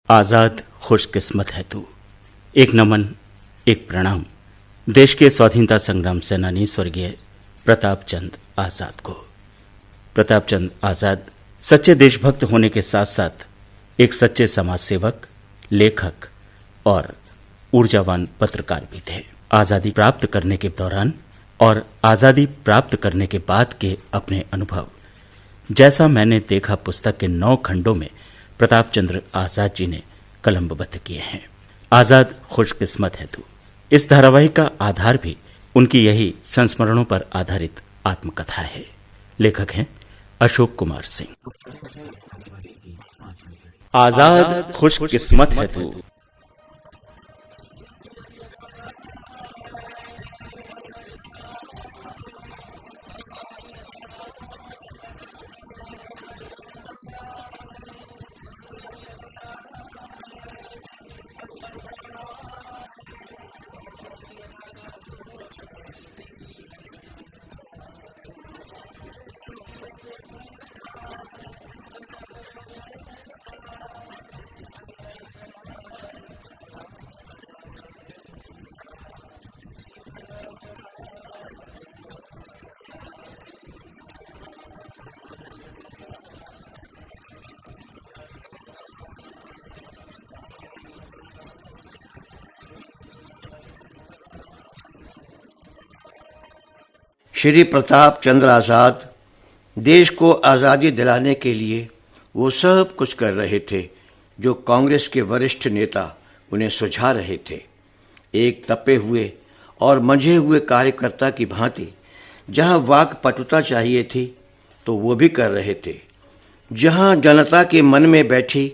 आजाद खुशकिस्मत है तू। एक नमन, एक प्रणाम देश के स्वाधीनता संग्राम सेनानी स्वर्गीय प्रताप चंद आजाद को। प्रताप चंद आजाद सच्चे देशभक्त होने के साथ साथ एक सच्चे समाज सेवक, लेखक और ऊर्जावान पत्रकार भी थे। आजादी प्राप्त करने के दौरान और आजादी प्राप्त करने के बाद के अपने अनुभव जैसा मैंने देखा पुस्तक के 9 खंडों में प्रताप चंद्र आजाद जी ने कलमबद्ध किए हैं। आजाद खुशकिस्मत है तू। इस धारावाहिक का आधार भी उनकी यही संस्मरणों पर आधारित आत्मकथा है। लेखक हैं अशोक कुमार सिंह। आजाद खुशकिस्मत है तू। श्री प्रताप चंद्र आजाद देश को आज़ादी दिलाने के लिए वो सब कुछ कर रहे थे जो कांग्रेस के वरिष्ठ नेता उन्हें सुझा रहे थे। एक तपे हुए और मंझे हुए कार्यकर्ता की भांति जहां वाक पटुता चाहिए थी तो वो भी कर रहे थे। जहां जनता के मन में बैठी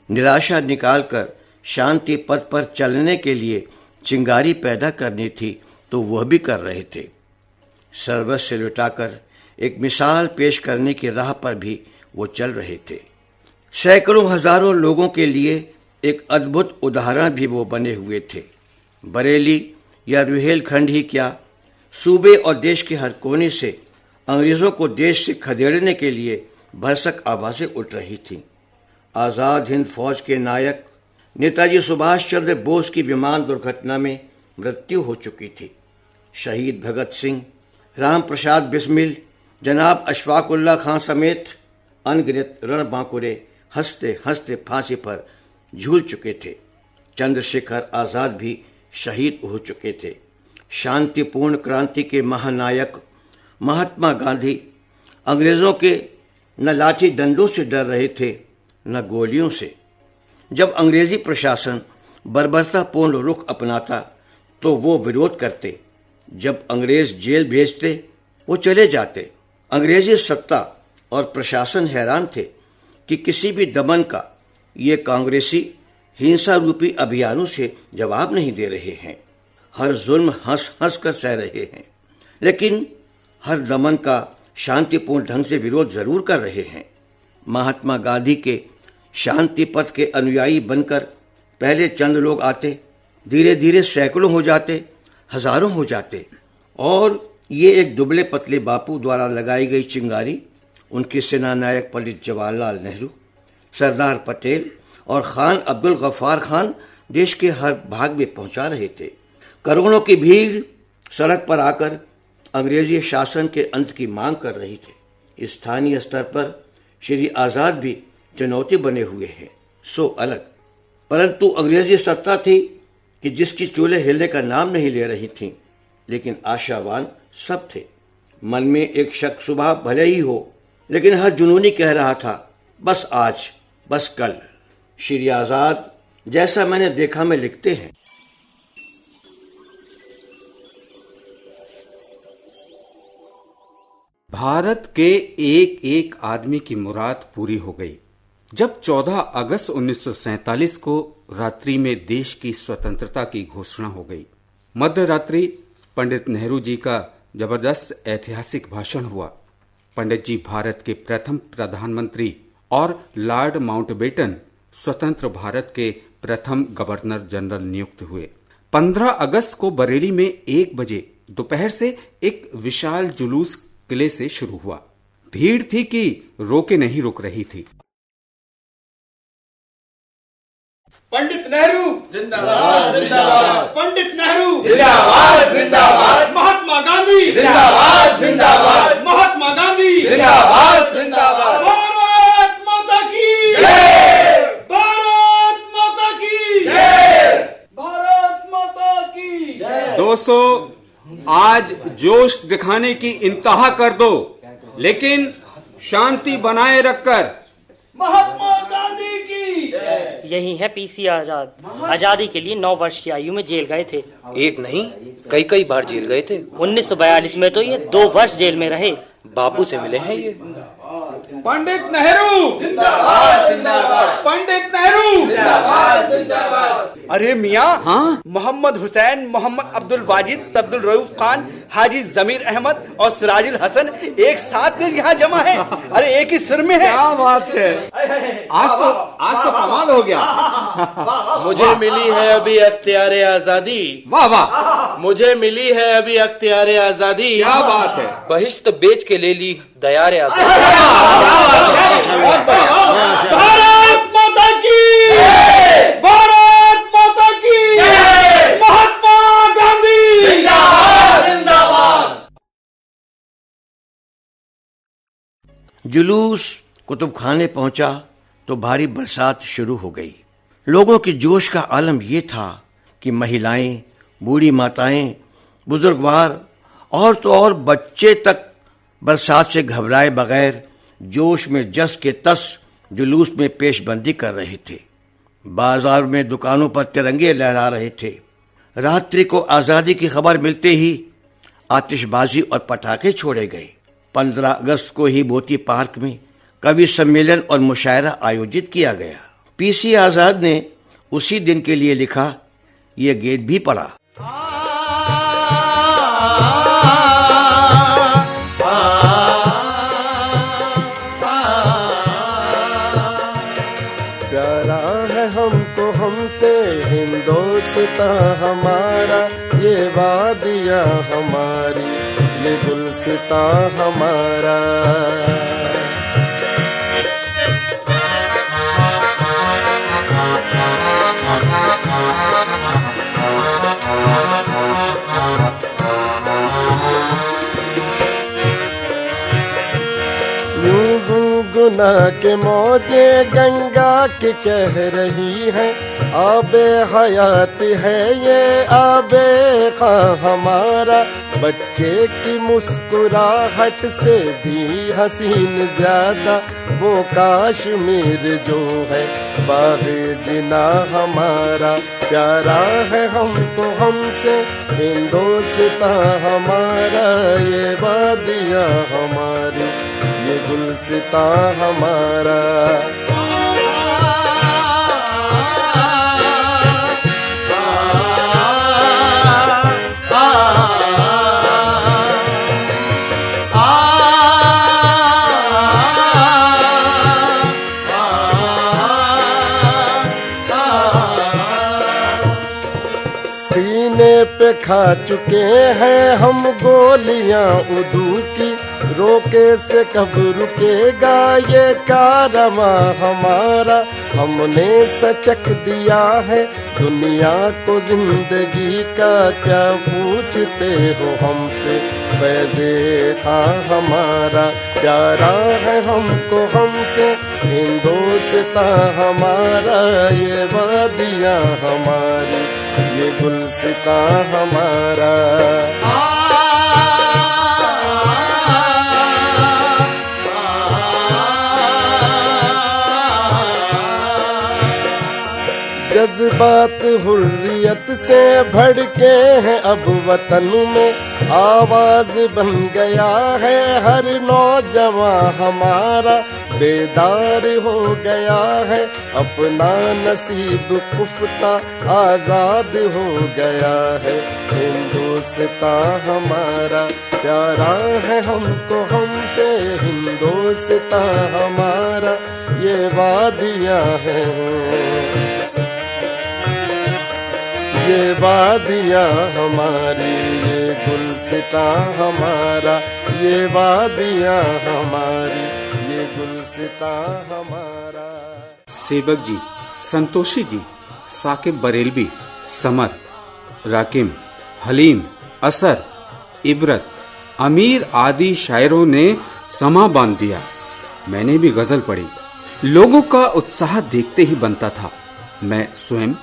निराशा निकालकर शांति पथ पर चलने के लिए चिंगारी पैदा करनी थी तो वह भी कर रहे थे। सर्वस्व लुटाकर एक मिसाल पेश करने की राह पर भी वो चल रहे थे। सैकड़ों हजारों लोगों के लिए एक अद्भुत उदाहरण भी वो बने हुए थे। बरेली या रुहेलखंड ही क्या, सूबे और देश के हर कोने से अंग्रेजों को देश से खदेड़ने के लिए भरसक आवाजें उठ रही थीं। आज़ाद हिंद फौज के नायक नेताजी सुभाष चंद्र बोस की विमान दुर्घटना में मृत्यु हो चुकी थी। शहीद भगत सिंह, राम प्रसाद बिस्मिल, जनाब अशफाकुल्ला खां समेत अनगिनत रणबांकुरे हंसते हंसते फांसी पर झूल चुके थे। चंद्रशेखर आजाद भी शहीद हो चुके थे। शांतिपूर्ण क्रांति के महानायक महात्मा गांधी अंग्रेजों के न लाठी डंडों से डर रहे थे न गोलियों से। जब अंग्रेजी प्रशासन बर्बरतापूर्ण रुख अपनाता तो वो विरोध करते। जब अंग्रेज जेल भेजते वो चले जाते। अंग्रेजी सत्ता और प्रशासन हैरान थे कि किसी भी दमन का ये कांग्रेसी हिंसा रूपी अभियानों से जवाब नहीं दे रहे हैं। हर जुल्म हंस हंस कर सह रहे हैं, लेकिन हर दमन का शांतिपूर्ण ढंग से विरोध जरूर कर रहे हैं। महात्मा गांधी के शांति पथ के अनुयायी बनकर पहले चंद लोग आते, धीरे धीरे सैकड़ों हो जाते, हजारों हो जाते, और ये एक दुबले पतले बापू द्वारा लगाई गई चिंगारी उनके सेना नायक पंडित जवाहरलाल नेहरू, सरदार पटेल और खान अब्दुल गफ्फार खान देश के हर भाग में पहुंचा रहे थे। करोड़ों की भीड़ सड़क पर आकर अंग्रेजी शासन के अंत की मांग कर रही थी। स्थानीय स्तर पर श्री आजाद भी चुनौती बने हुए हैं, सो अलग, परंतु अंग्रेजी सत्ता थी कि जिसकी चूल्हे हिलने का नाम नहीं ले रही थीं, लेकिन आशावान सब थे। मन में एक शक सुबह भले ही हो, लेकिन हर जुनूनी कह रहा था बस आज, बस कल। श्री आजाद जैसा मैंने देखा में लिखते हैं। भारत के एक एक आदमी की मुराद पूरी हो गई जब 14 अगस्त 1947 को रात्रि में देश की स्वतंत्रता की घोषणा हो गई। मध्य रात्रि पंडित नेहरू जी का जबरदस्त ऐतिहासिक भाषण हुआ। पंडित जी भारत के प्रथम प्रधानमंत्री और लॉर्ड माउंटबेटन स्वतंत्र भारत के प्रथम गवर्नर जनरल नियुक्त हुए। 15 अगस्त को बरेली में 1 बजे दोपहर से एक विशाल जुलूस किले से शुरू हुआ। भीड़ थी कि रोके नहीं रुक रही थी। पंडित नेहरू जिंदाबाद जिंदाबाद पंडित नेहरू जिंदाबाद जिंदाबाद महात्मा गांधी जिंदाबाद जिंदाबाद महात्मा गांधी जिंदाबाद जिंदाबाद भारत माता की जय भारत माता की जय भारत माता की जय। दोस्तों, आज जोश दिखाने की इंतहा कर दो, लेकिन शांति बनाए रखकर महात्मा गांधी की यही है पीसी आजाद। आजादी के लिए 9 वर्ष की आयु में जेल गए थे। एक नहीं कई कई बार जेल गए थे। 1942 में तो ये 2 वर्ष जेल में रहे। बापू से मिले हैं ये। पंडित नेहरू जिंदाबाद जिंदाबाद पंडित नेहरू जिंदाबाद जिंदाबाद। अरे मियाँ, हाँ? मोहम्मद हुसैन, मोहम्मद अब्दुल वाजिद, अब्दुल रऊफ खान, हाजी जमीर अहमद और सिराजुल हसन एक साथ यहाँ जमा है। अरे एक ही सुर में है। क्या बात है, आज तो कमाल हो गया। मुझे मिली है अभी अख्तियार आजादी। वाह वाह, मुझे मिली है अभी अख्तियार आजादी। क्या बात है। बहिश्त बेच के ले ली दयार आजादी। भारत माता की भारत माता की महात्मा गांधी जिंदाबाद जिंदाबाद। जुलूस कुतुबखाने पहुंचा तो भारी बरसात शुरू हो गई। लोगों के जोश का आलम यह था कि महिलाएं, बूढ़ी माताएं, बुजुर्गवार और तो और बच्चे तक बरसात से घबराए बगैर जोश में जस के तस जुलूस में पेशबंदी कर रहे थे। बाजार में दुकानों पर तिरंगे लहरा रहे थे। रात्रि को आजादी की खबर मिलते ही आतिशबाजी और पटाखे छोड़े गए। 15 अगस्त को ही मोती पार्क में कवि सम्मेलन और मुशायरा आयोजित किया गया। पीसी आजाद ने उसी दिन के लिए लिखा ये गीत भी पढ़ा। प्यारा है हमको हमसे हिंदुस्तान हमारा, ये वादियाँ हमारी, ये गुलसितां हमारा। गुना के मौजे गंगा की कह रही है, आबे हयात है ये आबे खां हमारा। बच्चे की मुस्कुराहट से भी हसीन ज्यादा वो काश्मीर जो है बाग़े जिना हमारा। प्यारा है हमको हमसे हिंदुस्तां हमारा, ये वादियाँ हमारी, ये गुलसितां हमारा। सीने पे खा चुके हैं हम गोलियां उदू की, रोके से कब रुकेगा ये कारवां हमारा। हमने सचक दिया है दुनिया को जिंदगी का, क्या पूछते हो हमसे फैज़े खां हमारा। प्यारा है हमको हमसे हिंदुस्तां हमारा, ये वादियाँ हमारी, ये गुलसितां हमारा। जज्बात हुर्रियत से भड़के हैं अब वतन में, आवाज बन गया है हर नौजवान हमारा। बेदार हो गया है अपना नसीब पुख्ता, आजाद हो गया है हिंदुस्तां हमारा। प्यारा है हमको हमसे हिंदुस्तां हमारा, ये वादियाँ हैं, ये वादियाँ हमारी, ये गुलसितां हमारा, ये वादियाँ हमारी, ये गुलसितां हमारा। सेवक जी, संतोषी जी, साकिब बरेलवी, समर, राकिम, हलीम, असर, इबरत, अमीर आदि शायरों ने समा बांध दिया। मैंने भी गजल पढ़ी। लोगों का उत्साह देखते ही बनता था। मैं स्वयं,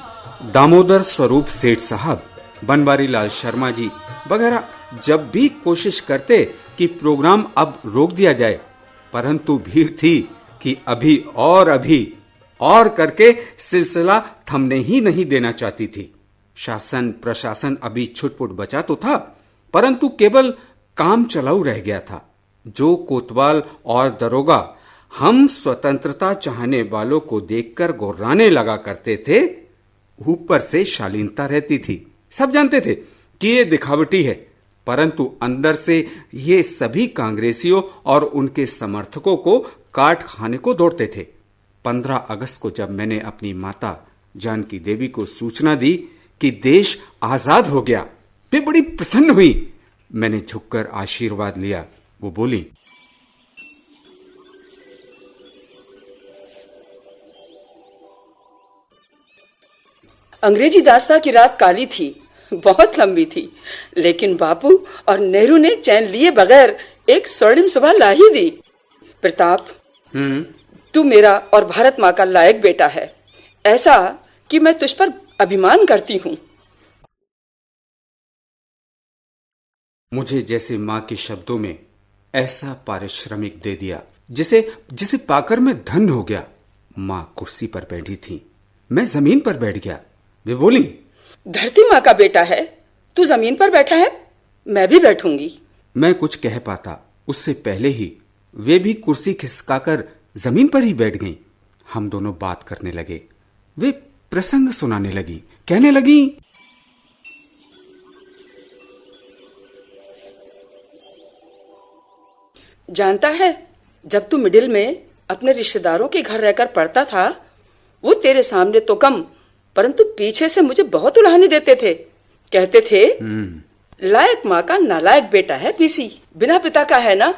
दामोदर स्वरूप सेठ साहब, बनवारी लाल शर्मा जी वगैरह जब भी कोशिश करते कि प्रोग्राम अब रोक दिया जाए, परंतु भीड़ थी कि अभी और करके सिलसिला थमने ही नहीं देना चाहती थी। शासन प्रशासन अभी छुटपुट बचा तो था, परंतु केवल काम चलाऊ रह गया था। जो कोतवाल और दरोगा हम स्वतंत्रता चाहने वालों को देखकर गुर्राने लगा करते थे, ऊपर से शालीनता रहती थी। सब जानते थे कि ये दिखावटी है, परंतु अंदर से ये सभी कांग्रेसियों और उनके समर्थकों को काट खाने को दौड़ते थे। 15 अगस्त को जब मैंने अपनी माता जानकी देवी को सूचना दी कि देश आजाद हो गया, वे बड़ी प्रसन्न हुई। मैंने झुककर आशीर्वाद लिया। वो बोली, अंग्रेजी दास्तां की रात काली थी, बहुत लंबी थी, लेकिन बापू और नेहरू ने चैन लिए बगैर एक स्वर्णिम सुबह ला ही दी। प्रताप, तू मेरा और भारत माँ का लायक बेटा है, ऐसा कि मैं तुझ पर अभिमान करती हूँ। मुझे जैसे माँ के शब्दों में ऐसा पारिश्रमिक दे दिया जिसे पाकर मैं धन्य हो गया। माँ कुर्सी पर बैठी थी, मैं जमीन पर बैठ गया। वे बोली, धरती माँ का बेटा है, तू जमीन पर बैठा है, मैं भी बैठूंगी। मैं कुछ कह पाता उससे पहले ही वे भी कुर्सी खिसकाकर जमीन पर ही बैठ गईं। हम दोनों बात करने लगे। वे प्रसंग सुनाने लगी, कहने लगी, जानता है, जब तू मिडिल में अपने रिश्तेदारों के घर रहकर पढ़ता था, वो तेरे सामने तो कम, परंतु पीछे से मुझे बहुत उलाहने देते थे। कहते थे, लायक माँ का नालायक बेटा है पीसी, बिना पिता का है ना,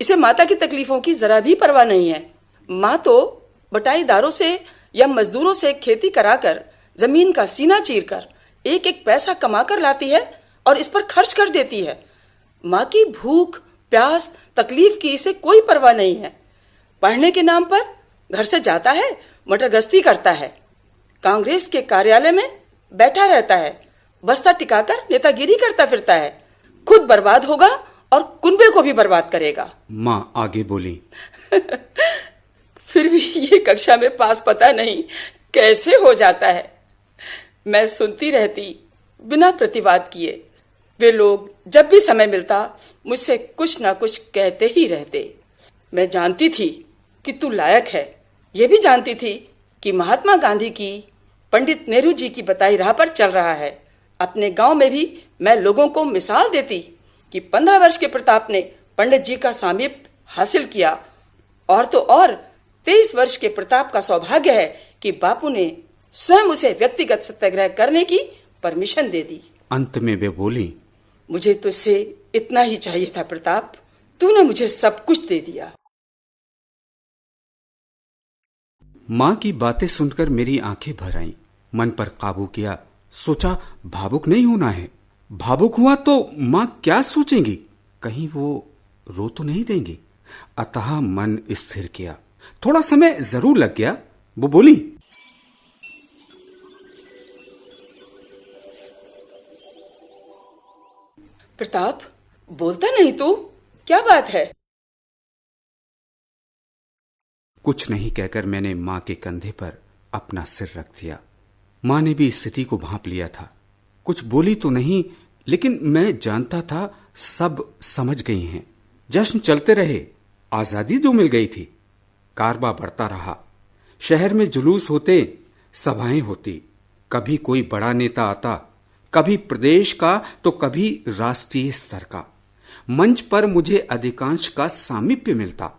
इसे माता की तकलीफों की जरा भी परवाह नहीं है। माँ तो बटाईदारों से या मजदूरों से खेती कराकर, जमीन का सीना चीरकर एक एक पैसा कमाकर लाती है और इस पर खर्च कर देती है। माँ की भूख प्यास तकलीफ की इसे कोई परवाह नहीं है। पढ़ने के नाम पर घर से जाता है, मटरगश्ती करता है, कांग्रेस के कार्यालय में बैठा रहता है, बस्ता टिकाकर नेतागिरी करता फिरता है, खुद बर्बाद होगा और कुनबे को भी बर्बाद करेगा। माँ आगे बोली, फिर भी ये कक्षा में पास पता नहीं कैसे हो जाता है। मैं सुनती रहती बिना प्रतिवाद किए। वे लोग जब भी समय मिलता मुझसे कुछ ना कुछ कहते ही रहते। मैं जानती थी कि तू लायक है, ये भी जानती थी कि महात्मा गांधी की, पंडित नेहरू जी की बताई राह पर चल रहा है। अपने गांव में भी मैं लोगों को मिसाल देती कि 15 वर्ष के प्रताप ने पंडित जी का सामीप्य हासिल किया, और तो और 23 वर्ष के प्रताप का सौभाग्य है कि बापू ने स्वयं उसे व्यक्तिगत सत्याग्रह करने की परमिशन दे दी। अंत में वे बोली, मुझे तुझसे इतना ही चाहिए था प्रताप, तूने मुझे सब कुछ दे दिया। माँ की बातें सुनकर मेरी आंखें भर आईं। मन पर काबू किया, सोचा भावुक नहीं होना है। भावुक हुआ तो माँ क्या सोचेंगी, कहीं वो रो तो नहीं देंगी। अतः मन स्थिर किया। थोड़ा समय जरूर लग गया। वो बोली, प्रताप, बोलता नहीं तू, क्या बात है? कुछ नहीं कहकर मैंने माँ के कंधे पर अपना सिर रख दिया। माँ ने भी स्थिति को भांप लिया था। कुछ बोली तो नहीं, लेकिन मैं जानता था सब समझ गई हैं। जश्न चलते रहे, आजादी जो मिल गई थी। कारबा बढ़ता रहा। शहर में जुलूस होते, सभाएं होती। कभी कोई बड़ा नेता आता, कभी प्रदेश का तो कभी राष्ट्रीय स्तर का। मंच पर मुझे अधिकांश का सामीप्य मिलता।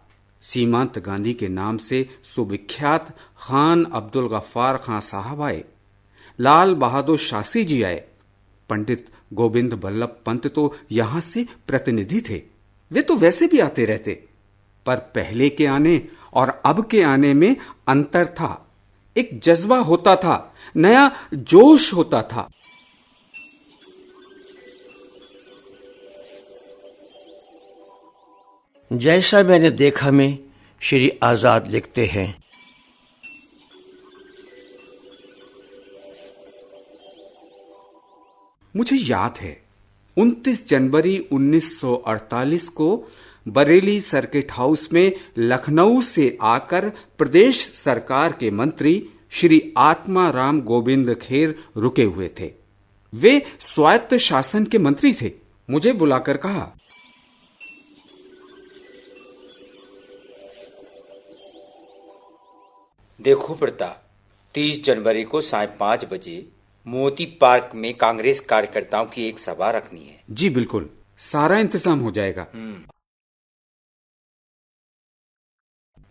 सीमांत गांधी के नाम से सुविख्यात खान अब्दुल गफ्फार खां साहब आए, लाल बहादुर शास्त्री जी आए, पंडित गोविंद बल्लभ पंत तो यहां से प्रतिनिधि थे। वे तो वैसे भी आते रहते, पर पहले के आने और अब के आने में अंतर था। एक जज्बा होता था नया जोश होता था। जैसा मैंने देखा में श्री आजाद लिखते हैं, मुझे याद है 29 जनवरी 1948 को बरेली सर्किट हाउस में लखनऊ से आकर प्रदेश सरकार के मंत्री श्री आत्माराम गोविंद खेर रुके हुए थे। वे स्वायत्त शासन के मंत्री थे। मुझे बुलाकर कहा, देखो प्रताप, 30 जनवरी को साय 5 बजे मोती पार्क में कांग्रेस कार्यकर्ताओं की एक सभा रखनी है। जी बिल्कुल, सारा इंतजाम हो जाएगा।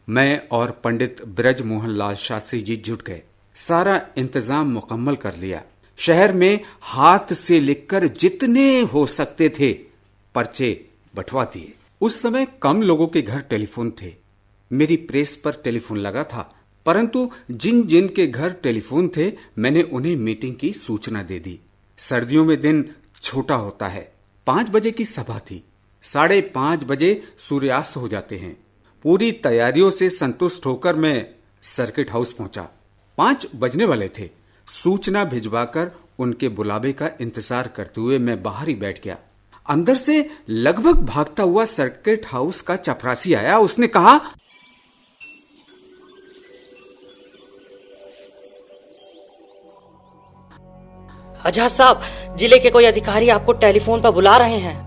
मैं और पंडित ब्रज मोहन लाल शास्त्री जी जुट गए। सारा इंतजाम मुकम्मल कर लिया। शहर में हाथ से लिखकर जितने हो सकते थे पर्चे बंटवा दिए। उस समय कम लोगों के घर टेलीफोन थे। मेरी प्रेस पर टेलीफोन लगा था, परंतु जिन जिन के घर टेलीफोन थे मैंने उन्हें मीटिंग की सूचना दे दी। सर्दियों में दिन छोटा होता है। 5 बजे की सभा थी। 5:30 बजे सूर्यास्त हो जाते हैं। पूरी तैयारियों से संतुष्ट होकर मैं सर्किट हाउस पहुंचा। 5 बजने वाले थे। सूचना भिजवाकर उनके बुलावे का इंतजार करते हुए मैं बाहर ही बैठ गया। अंदर से लगभग भागता हुआ सर्किट हाउस का चपरासी आया। उसने कहा, आजाद साहब, जिले के कोई अधिकारी आपको टेलीफोन पर बुला रहे हैं।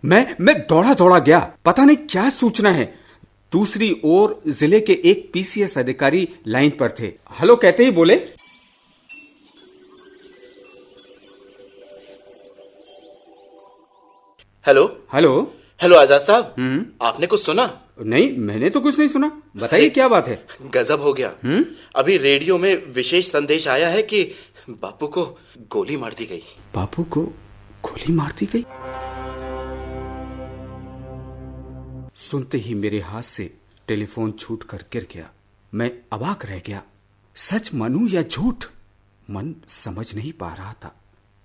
मैं दौड़ा दौड़ा गया। पता नहीं क्या सूचना है। दूसरी ओर जिले के एक पीसीएस अधिकारी लाइन पर थे। हेलो कहते ही बोले, हेलो हेलो हेलो आजाद साहब, आपने कुछ सुना? नहीं, मैंने तो कुछ नहीं सुना। बताइए क्या बात है। गजब हो गया। अभी रेडियो में विशेष संदेश आया है कि बापू को गोली मार दी गई। बापू को गोली मार दी गई? सुनते ही मेरे हाथ से टेलीफोन छूट कर गिर गया। मैं अवाक रह गया। सच मानूं या झूठ, मन समझ नहीं पा रहा था।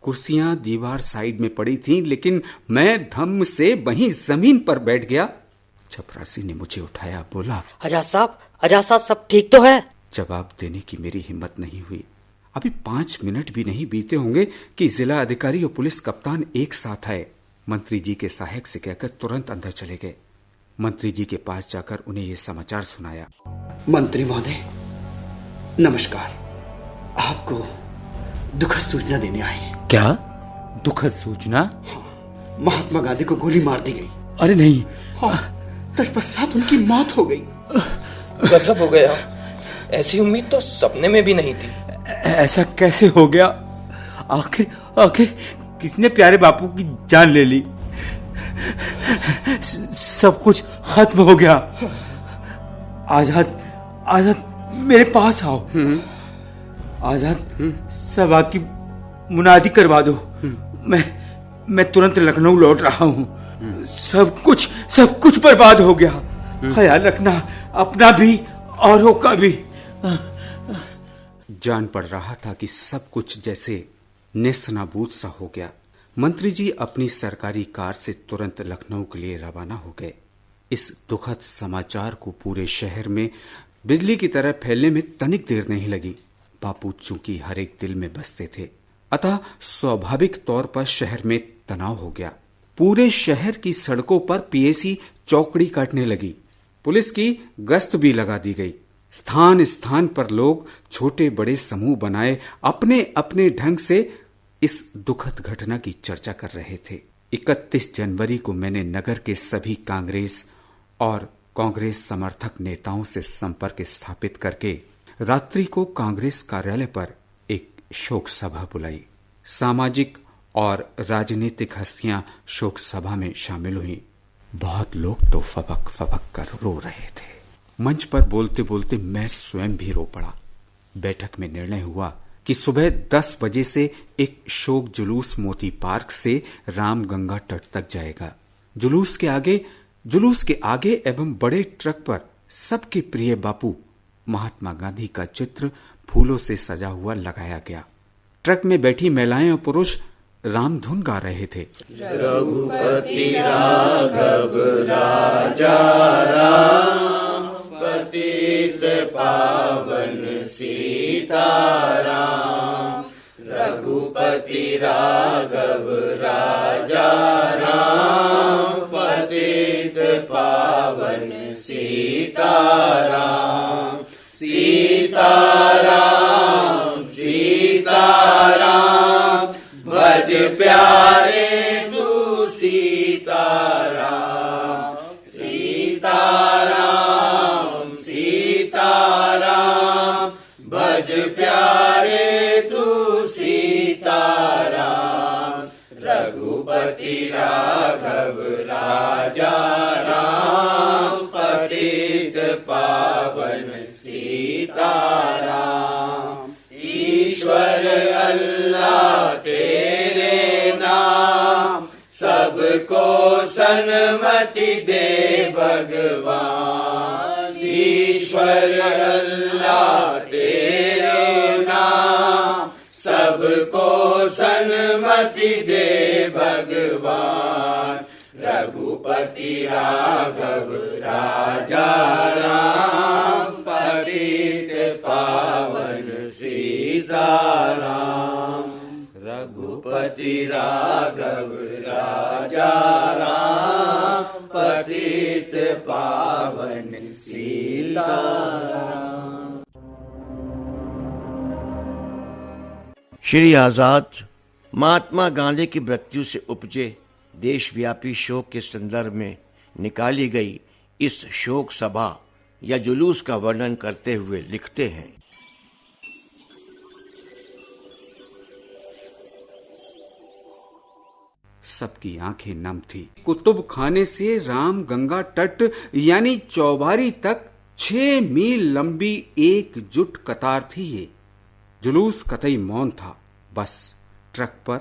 कुर्सियां दीवार साइड में पड़ी थीं, लेकिन मैं धम्म से वहीं जमीन पर बैठ गया। चपरासी ने मुझे उठाया, बोला, आजाद साहब सब ठीक तो है? जवाब देने की मेरी हिम्मत नहीं हुई। अभी 5 मिनट भी नहीं बीते होंगे कि जिला अधिकारी और पुलिस कप्तान एक साथ आए। मंत्री जी के सहायक से कहकर तुरंत अंदर चले गए। मंत्री जी के पास जाकर उन्हें यह समाचार सुनाया। मंत्री महोदय नमस्कार, आपको दुखद सूचना देने आए हैं। क्या दुखद सूचना? हाँ, महात्मा गांधी को गोली मार दी गई। अरे नहीं। हाँ, तत्पश्चात उनकी मौत हो गई। गजब हो गया। ऐसी उम्मीद तो सपने में भी नहीं थी। ऐसा कैसे हो गया? आखिर किसने प्यारे बापू की जान ले ली? सब कुछ खत्म हो गया। आजाद मेरे पास आओ। आजाद, सभा की मुनादी करवा दो। मैं तुरंत लखनऊ लौट रहा हूँ। सब कुछ बर्बाद हो गया। ख्याल रखना, अपना भी औरों का भी। जान पड़ रहा था कि सब कुछ जैसे नेस्तनाबूद सा हो गया। मंत्री जी अपनी सरकारी कार से तुरंत लखनऊ के लिए रवाना हो गए। इस दुखद समाचार को पूरे शहर में बिजली की तरह फैलने में तनिक देर नहीं लगी। बापू चूंकि हर एक दिल में बसते थे, अतः स्वाभाविक तौर पर शहर में तनाव हो गया। पूरे शहर की सड़कों पर पीएसी चौकड़ी काटने लगी। पुलिस की गश्त भी लगा दी गई। स्थान स्थान पर लोग छोटे बड़े समूह बनाए अपने अपने ढंग से इस दुखद घटना की चर्चा कर रहे थे। 31 जनवरी को मैंने नगर के सभी कांग्रेस और कांग्रेस समर्थक नेताओं से संपर्क स्थापित करके रात्रि को कांग्रेस कार्यालय पर एक शोक सभा बुलाई। सामाजिक और राजनीतिक हस्तियां शोक सभा में शामिल हुई। बहुत लोग तो फबक कर रो रहे थे। मंच पर बोलते बोलते मैं स्वयं भी रो पड़ा। बैठक में निर्णय हुआ कि सुबह 10 बजे से एक शोक जुलूस मोती पार्क से रामगंगा तट तक जाएगा। जुलूस के आगे एवं बड़े ट्रक पर सबके प्रिय बापू महात्मा गांधी का चित्र फूलों से सजा हुआ लगाया गया। ट्रक में बैठी महिलाएं और पुरुष राम धुन गा रहे थे। रघुपति राघव राजा राम, पतित पावन सीताराम। रघुपति राघव राजा राम, पतित पावन सीताराम। सीताराम सीताराम, भज प्यारे तू सीताराम। सीताराम सीताराम, भज प्यारे तू सीताराम। रघुपति राघव राजा राम, पतित पावन सीताराम। ईश्वर अल्लाह तेरे नाम, सबको सन्मति दे भगवान। ईश्वर अल्लाह तेरे नाम, सबको सन्मति दे भगवान। रघुपति राघव राजा राम, पतित पावन सीताराम। रघुपति राघव राजा राम, पतित पावन सीताराम। श्री आजाद महात्मा गांधी की मृत्यु से उपजे देशव्यापी शोक के संदर्भ में निकाली गई इस शोक सभा या जुलूस का वर्णन करते हुए लिखते हैं। सबकी आंखें नम थी। कुतुब खाने से राम गंगा तट यानी चौबारी तक 6 मील लंबी एकजुट कतार थी। ये जुलूस कतई मौन था। बस ट्रक पर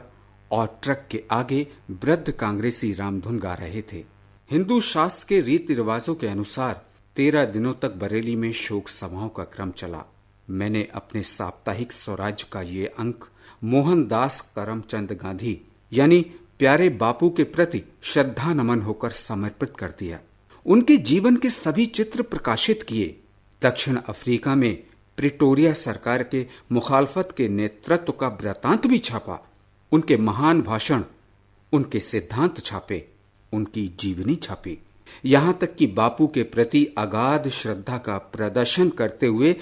और ट्रक के आगे वृद्ध कांग्रेसी रामधुन गा रहे थे। हिंदू शास्त्र के रीति रिवाजों के अनुसार 13 दिनों तक बरेली में शोक सभाओं का क्रम चला। मैंने अपने साप्ताहिक स्वराज्य का ये अंक मोहनदास करमचंद गांधी यानी प्यारे बापू के प्रति श्रद्धा नमन होकर समर्पित कर दिया। उनके जीवन के सभी चित्र प्रकाशित किए। दक्षिण अफ्रीका में प्रिटोरिया सरकार के मुखालफत के नेतृत्व का वृतांत भी छापा। उनके महान भाषण, उनके सिद्धांत छापे, उनकी जीवनी छापी। यहां तक कि बापू के प्रति अगाध श्रद्धा का प्रदर्शन करते हुए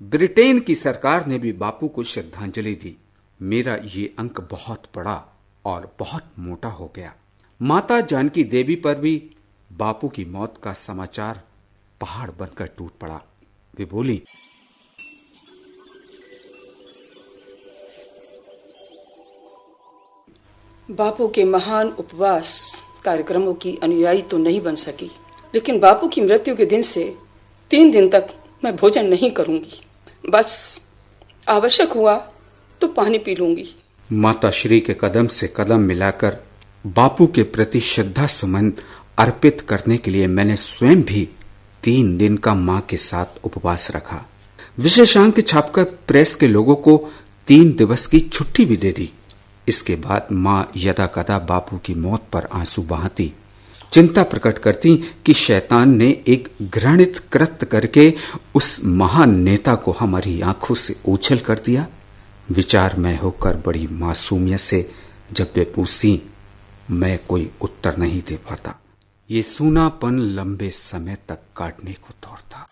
ब्रिटेन की सरकार ने भी बापू को श्रद्धांजलि दी। मेरा ये अंक बहुत बड़ा और बहुत मोटा हो गया। माता जानकी देवी पर भी बापू की मौत का समाचार पहाड़ बनकर टूट पड़ा। वे बोली, बापू के महान उपवास कार्यक्रमों की अनुयायी तो नहीं बन सकी, लेकिन बापू की मृत्यु के दिन से 3 दिन तक मैं भोजन नहीं करूंगी। बस आवश्यक हुआ तो पानी पी लूंगी। माता श्री के कदम से कदम मिलाकर बापू के प्रति श्रद्धा सुमन अर्पित करने के लिए मैंने स्वयं भी 3 दिन का मां के साथ उपवास रखा। विशेषांक छापकर प्रेस के लोगों को 3 दिवस की छुट्टी भी दे दी। इसके बाद मां यदा कदा बापू की मौत पर आंसू बहाती, चिंता प्रकट करती कि शैतान ने एक घृणित कृत्य करके उस महान नेता को हमारी आंखों से ओझल कर दिया। विचारमय होकर बड़ी मासूमियत से जब वे पूछती, मैं कोई उत्तर नहीं दे पाता। ये सूनापन लंबे समय तक काटने को दौड़ता।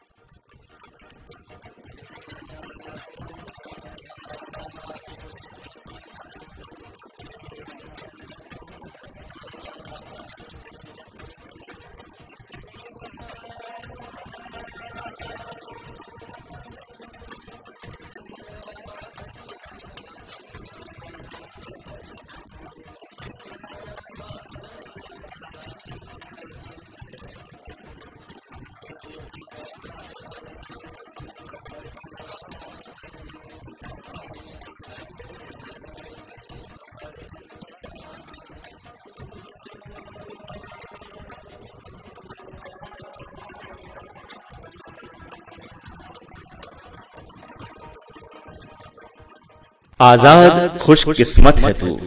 आजाद खुशकिस्मत है तू।